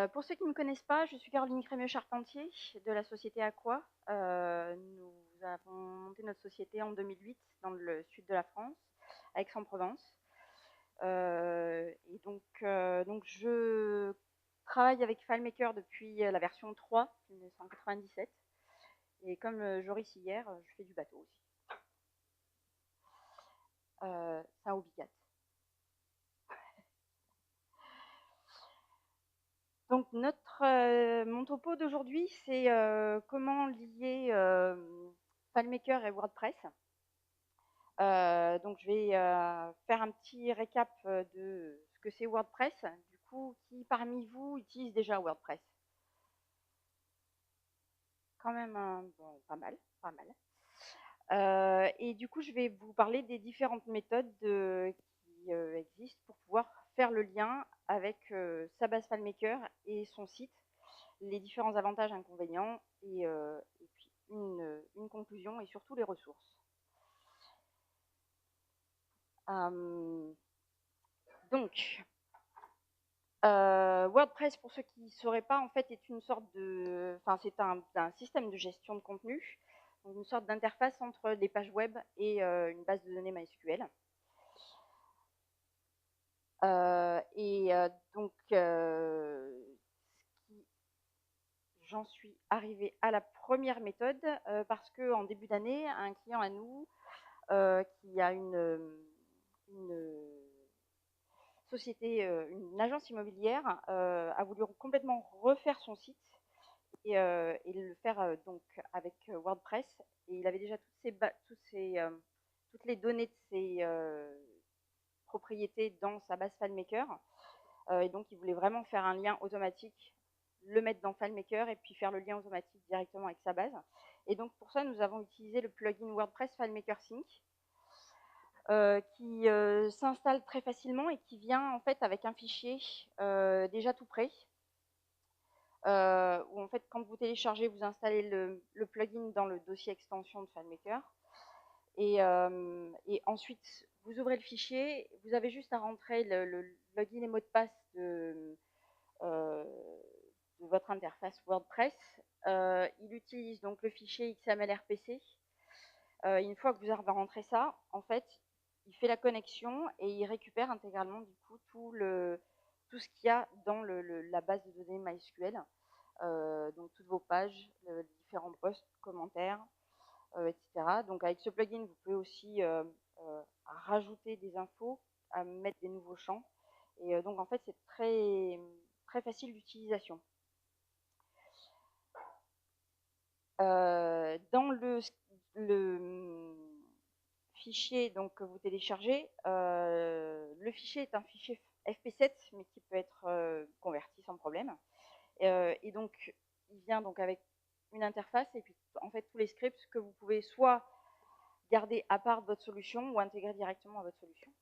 Pour ceux qui ne me connaissent pas, je suis Caroline Crémieux-Charpentier de la société Aqua. Nous avons monté notre société en 2008 dans le sud de la France, à Aix-en-Provence. Donc je travaille avec FileMaker depuis la version 3, 1997. Et comme Joris hier, je fais du bateau aussi. C'est un hobby. Donc mon topo d'aujourd'hui, c'est comment lier FileMaker et WordPress. Donc je vais faire un petit récap de ce que c'est WordPress. Du coup, qui parmi vous utilise déjà WordPress? Quand même, bon, pas mal, pas mal. Et du coup, je vais vous parler des différentes méthodes qui existent pour pouvoir faire le lien avec sa base FileMaker et son site, les différents avantages, inconvénients, et puis une conclusion et surtout les ressources. Donc, WordPress, pour ceux qui ne sauraient pas, en fait, est une sorte de, enfin, c'est un système de gestion de contenu, donc une sorte d'interface entre les pages web et une base de données MySQL. J'en suis arrivée à la première méthode parce qu'en début d'année, un client à nous qui a une société, une agence immobilière a voulu complètement refaire son site et le faire donc avec WordPress. Et il avait déjà toutes les données de ses propriétés dans sa base FileMaker. Et donc, il voulait vraiment faire un lien automatique, le mettre dans FileMaker et puis faire le lien automatique directement avec sa base. Et donc, pour ça, nous avons utilisé le plugin WordPress FileMaker Sync qui s'installe très facilement et qui vient en fait avec un fichier déjà tout prêt. Où en fait, quand vous téléchargez, vous installez le plugin dans le dossier extension de FileMaker. Et ensuite, vous ouvrez le fichier, vous avez juste à rentrer le login et mot de passe de votre interface WordPress. Il utilise donc le fichier XML-RPC. Une fois que vous avez rentré ça, en fait, il fait la connexion et il récupère intégralement du coup tout ce qu'il y a dans la base de données MySQL. Donc toutes vos pages, les différents posts, commentaires, etc. Donc avec ce plugin, vous pouvez aussi rajouter des infos, mettre des nouveaux champs. Et donc en fait, c'est très, très facile d'utilisation. Dans le fichier donc, que vous téléchargez, le fichier est un fichier FP7, mais qui peut être converti sans problème. Et donc, il vient donc avec une interface et puis en fait tous les scripts que vous pouvez soit garder à part de votre solution ou intégrer directement à votre solution.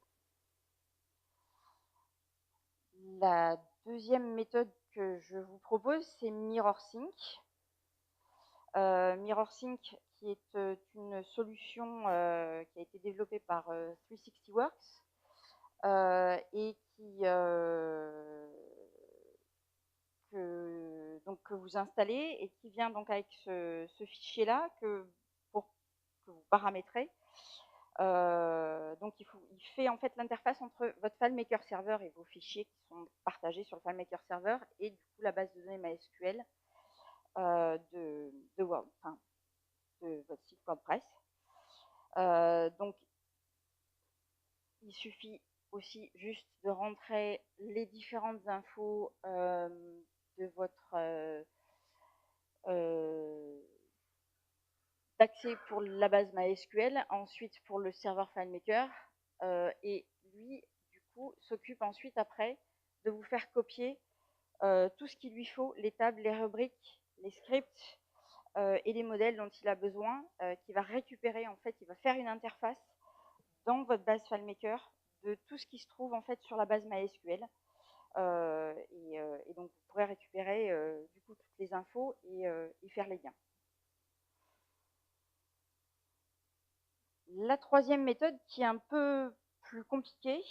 La deuxième méthode que je vous propose, c'est MirrorSync. MirrorSync, qui est une solution qui a été développée par 360works et que vous installez et qui vient donc avec ce fichier-là pour que vous paramétrez. Donc il fait en fait l'interface entre votre FileMaker server et vos fichiers qui sont partagés sur le FileMaker server et du coup la base de données MySQL de votre site WordPress. Donc il suffit aussi juste de rentrer les différentes infos de votre d'accès pour la base MySQL, ensuite pour le serveur FileMaker, et lui, du coup, s'occupe ensuite après de vous faire copier tout ce qu'il lui faut, les tables, les rubriques, les scripts et les modèles dont il a besoin, qui va récupérer, en fait, il va faire une interface dans votre base FileMaker de tout ce qui se trouve en fait sur la base MySQL. Et donc, vous pourrez récupérer du coup toutes les infos et faire les liens. La troisième méthode, qui est un peu plus compliquée,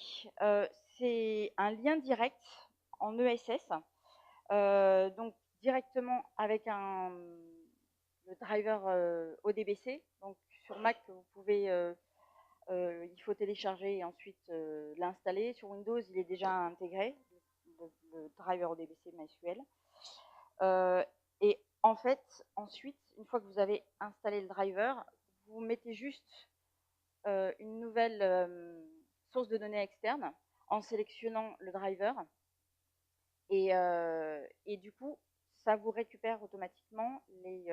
c'est un lien direct en ESS. Donc directement avec le driver ODBC. Donc sur Mac, vous pouvez, il faut télécharger et ensuite l'installer. Sur Windows, il est déjà intégré, le driver ODBC MySQL. Et en fait, ensuite, une fois que vous avez installé le driver, vous mettez juste une nouvelle source de données externe en sélectionnant le driver. Et du coup, ça vous récupère automatiquement les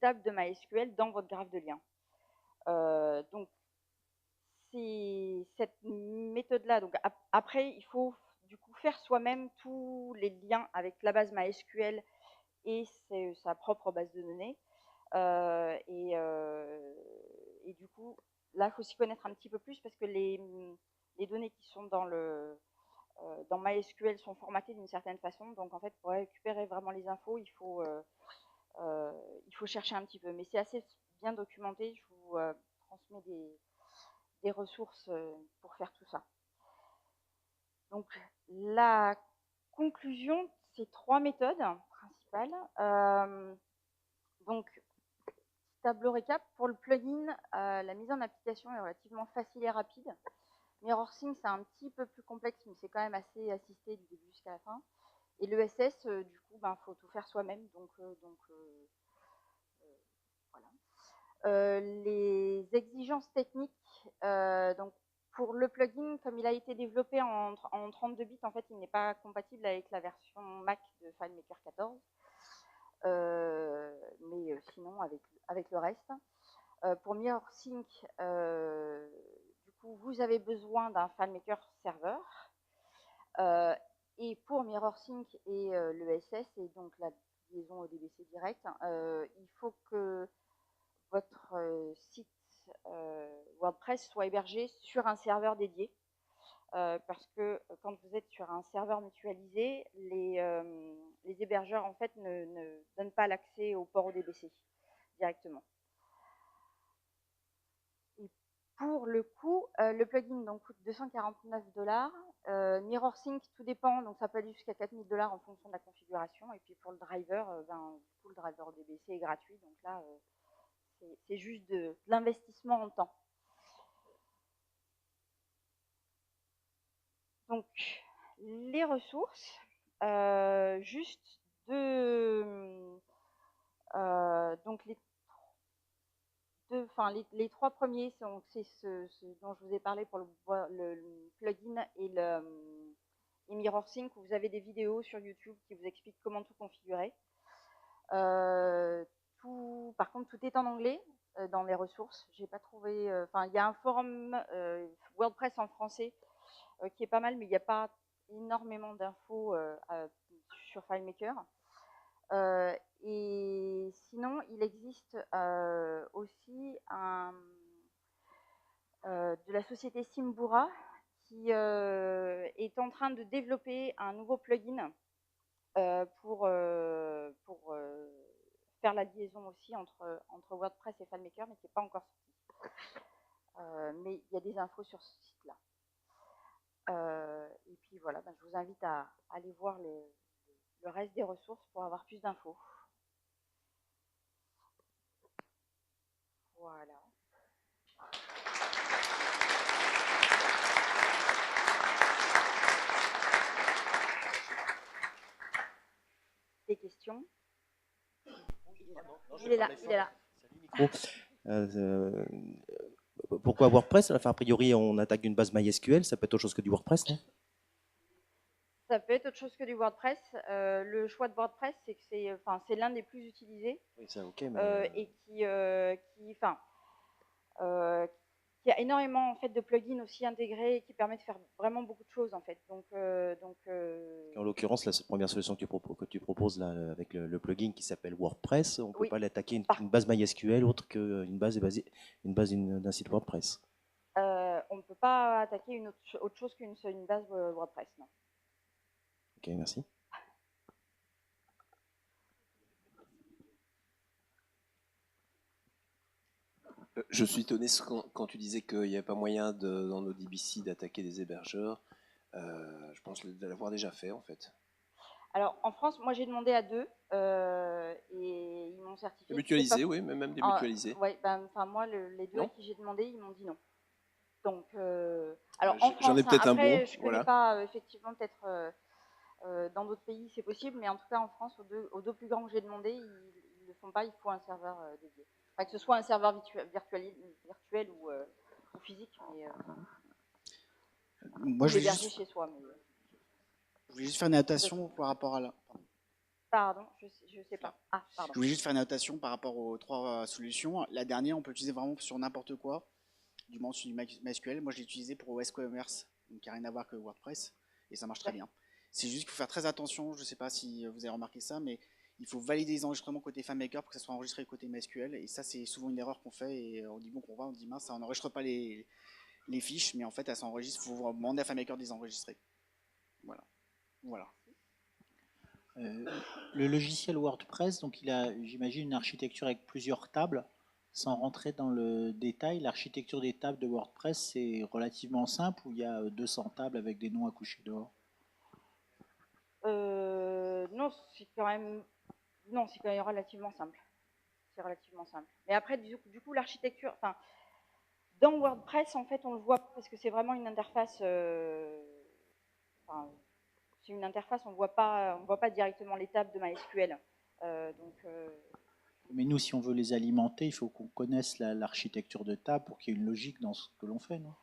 tables de MySQL dans votre graphe de liens. Donc, c'est cette méthode-là. Donc, après, il faut du coup faire soi-même tous les liens avec la base MySQL et sa propre base de données. Et du coup, là, il faut s'y connaître un petit peu plus parce que les données qui sont dans MySQL sont formatées d'une certaine façon. Donc, en fait, pour récupérer vraiment les infos, il faut chercher un petit peu. Mais c'est assez bien documenté. Je vous transmets des ressources pour faire tout ça. Donc, la conclusion de ces 3 méthodes principales. Donc, tableau récap, pour le plugin, la mise en application est relativement facile et rapide. MirrorSync, c'est un petit peu plus complexe, mais c'est quand même assez assisté du début jusqu'à la fin. Et l'ESS, du coup, faut tout faire soi-même. Donc voilà. Les exigences techniques, donc pour le plugin, comme il a été développé en 32 bits, en fait, il n'est pas compatible avec la version Mac de FileMaker 14. Mais sinon, avec le reste. Pour MirrorSync, du coup, vous avez besoin d'un FileMaker serveur. Et pour MirrorSync et l'ESS, et donc la liaison ODBC direct, il faut que votre site WordPress soit hébergé sur un serveur dédié. Parce que quand vous êtes sur un serveur mutualisé, les hébergeurs en fait ne donnent pas l'accès au port ODBC directement. Et pour le coût, le plugin donc, coûte $249. MirrorSync, tout dépend, donc ça peut aller jusqu'à $4000 en fonction de la configuration. Et puis pour le driver, du coup, le driver ODBC est gratuit, donc là, c'est juste de l'investissement en temps. Donc, les ressources, juste donc les 3 premiers, c'est ce dont je vous ai parlé pour le plugin et MirrorSync, où vous avez des vidéos sur YouTube qui vous expliquent comment tout configurer. Par contre, tout est en anglais dans les ressources. J'ai pas trouvé. Il y a un forum WordPress en français qui est pas mal, mais il n'y a pas énormément d'infos sur FileMaker. Et sinon, il existe aussi de la société Simbura qui est en train de développer un nouveau plugin pour faire la liaison aussi entre WordPress et FileMaker, mais qui n'est pas encore sorti. Mais il y a des infos sur ce site-là. Et puis voilà, je vous invite à aller voir le reste des ressources pour avoir plus d'infos. Voilà. Des questions? Il est là, il est là. Pourquoi WordPress? Enfin, a priori, on attaque d'une base MySQL, ça peut être autre chose que du WordPress, non? Ça peut être autre chose que du WordPress. Le choix de WordPress, c'est que c'est l'un des plus utilisés. Oui, ça, ok, mais... Et qui a énormément en fait de plugins aussi intégrés et qui permet de faire vraiment beaucoup de choses en fait. En l'occurrence, la première solution que tu proposes là, avec le plugin qui s'appelle WordPress, on ne peut pas l'attaquer une base MySQL autre qu'une base d'un site WordPress. On ne peut pas attaquer une autre chose qu'une base WordPress, non. Ok, merci. Je suis étonné quand tu disais qu'il n'y avait pas moyen dans ODBC d'attaquer des hébergeurs. Je pense l'avoir déjà fait en fait. Alors, en France, moi, j'ai demandé à 2 et ils m'ont certifié. Mutualisé, oui, mais même des mutualisés. Oui, moi, les 2 à qui j'ai demandé, ils m'ont dit non. Donc, alors en France, ai peut-être après, un bon. je ne connais pas, effectivement, peut-être dans d'autres pays, c'est possible, mais en tout cas, en France, aux deux plus grands que j'ai demandé, ils ne le font pas, il faut un serveur dédié. Enfin, que ce soit un serveur virtuel ou physique, mais moi, ou l'héberger chez soi. Mais... Je voulais juste faire une notation par rapport à la... Pardon, je sais pas. Ah, pardon. Je voulais juste faire une notation par rapport aux 3 solutions. La dernière, on peut l'utiliser vraiment sur n'importe quoi, du moins sur du MySQL. Moi, je l'ai utilisé pour OS Commerce, donc qui n'a rien à voir que WordPress, et ça marche très bien. C'est juste qu'il faut faire très attention, je ne sais pas si vous avez remarqué ça, mais il faut valider les enregistrements côté FileMaker pour que ça soit enregistré côté MySQL, et ça, c'est souvent une erreur qu'on fait, et on dit bon qu'on va, on dit mince, ça n'enregistre pas les fiches, mais en fait, elles s'enregistrent, il faut demander à FileMaker de les enregistrer. Voilà. Le logiciel WordPress, donc il a, j'imagine, une architecture avec plusieurs tables. Sans rentrer dans le détail, l'architecture des tables de WordPress, c'est relativement simple ou il y a 200 tables avec des noms à coucher dehors? Non, c'est quand même relativement simple. C'est relativement simple. Mais après, du coup, l'architecture, enfin, dans WordPress, en fait, on le voit parce que c'est vraiment une interface. C'est une interface, on voit pas directement les tables de MySQL. Mais nous, si on veut les alimenter, il faut qu'on connaisse l'architecture de table pour qu'il y ait une logique dans ce que l'on fait, non?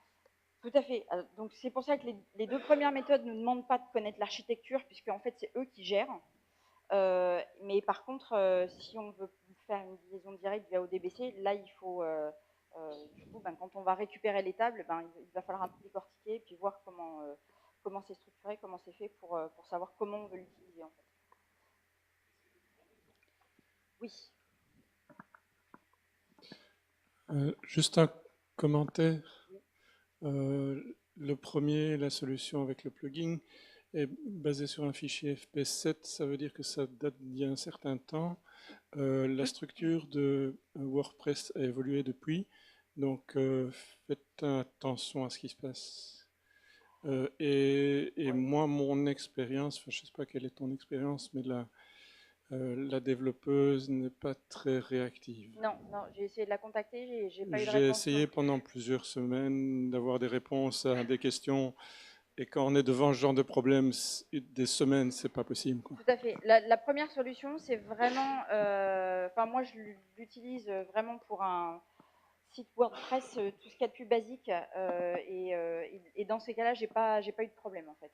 Tout à fait. Donc c'est pour ça que les 2 premières méthodes ne demandent pas de connaître l'architecture, puisque en fait c'est eux qui gèrent. Mais par contre, si on veut faire une liaison directe via ODBC, là il faut, du coup, quand on va récupérer les tables, il va falloir un peu décortiquer et puis voir comment c'est structuré, comment c'est fait pour savoir comment on veut l'utiliser en fait. Oui. Juste un commentaire. Le premier, la solution avec le plugin, est basée sur un fichier FP7. Ça veut dire que ça date d'il y a un certain temps. La structure de WordPress a évolué depuis. Donc, faites attention à ce qui se passe. Et moi, mon expérience, je ne sais pas quelle est ton expérience, mais la développeuse n'est pas très réactive. Non, j'ai essayé de la contacter, j'ai pas eu de réponse. J'ai essayé pendant plusieurs semaines d'avoir des réponses à des questions, et quand on est devant ce genre de problème, des semaines, c'est pas possible, quoi. Tout à fait. La première solution, c'est vraiment, moi je l'utilise vraiment pour un site WordPress, tout ce qu'il y a de plus basique, et dans ces cas-là, j'ai pas eu de problème en fait.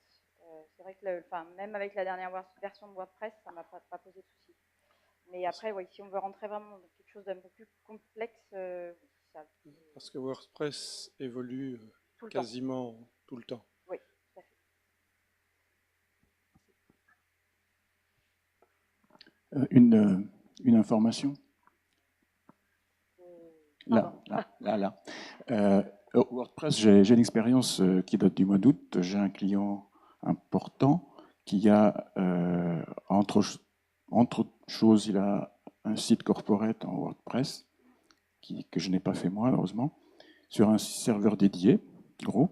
C'est vrai que même avec la dernière version de WordPress, ça m'a pas posé de soucis. Mais après, oui, si on veut rentrer vraiment dans quelque chose d'un peu plus complexe, ça... Parce que WordPress évolue quasiment tout le temps. Oui, tout à fait. Une information. Là. WordPress, j'ai une expérience qui date du mois d'août. J'ai un client important qui a, entre autres choses, il a un site corporate en WordPress que je n'ai pas fait moi, heureusement, sur un serveur dédié, gros.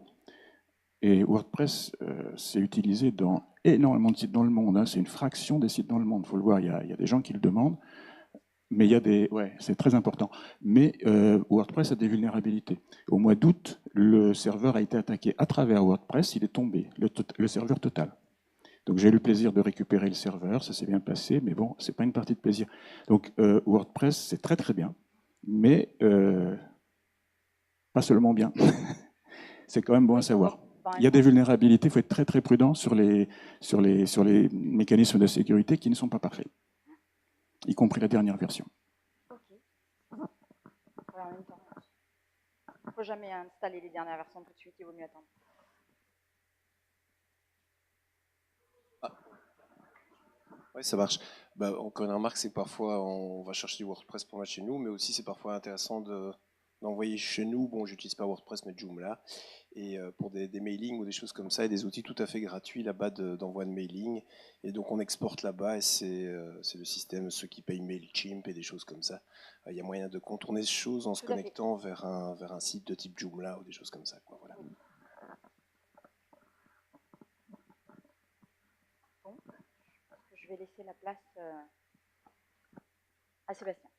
Et WordPress, c'est utilisé dans énormément de sites dans le monde. Hein. C'est une fraction des sites dans le monde. Il faut le voir, il y a des gens qui le demandent. Mais il y a des... Ouais, c'est très important. Mais WordPress a des vulnérabilités. Au mois d'août, le serveur a été attaqué à travers WordPress. Il est tombé, le serveur total. Donc j'ai eu le plaisir de récupérer le serveur. Ça s'est bien passé, mais bon, c'est pas une partie de plaisir. Donc WordPress, c'est très très bien. Mais pas seulement bien. C'est quand même bon à savoir. Il y a des vulnérabilités, il faut être très très prudent sur les mécanismes de sécurité qui ne sont pas parfaits, y compris la dernière version. Ok. Ouais, en même temps, il ne faut jamais installer les dernières versions tout de suite, il vaut mieux attendre. Oui, ça marche. Encore une remarque, c'est que parfois on va chercher du WordPress pour mettre chez nous, mais aussi c'est parfois intéressant d'envoyer chez nous. Bon, j'utilise pas WordPress, mais Joomla. Et pour des mailings ou des choses comme ça, et des outils tout à fait gratuits là-bas d'envoi de mailing. Et donc on exporte là-bas, et c'est le système, ceux qui payent MailChimp et des choses comme ça. Il y a moyen de contourner ces choses en se connectant vers un site de type Joomla ou des choses comme ça, quoi. Voilà. vais laisser la place à Sébastien.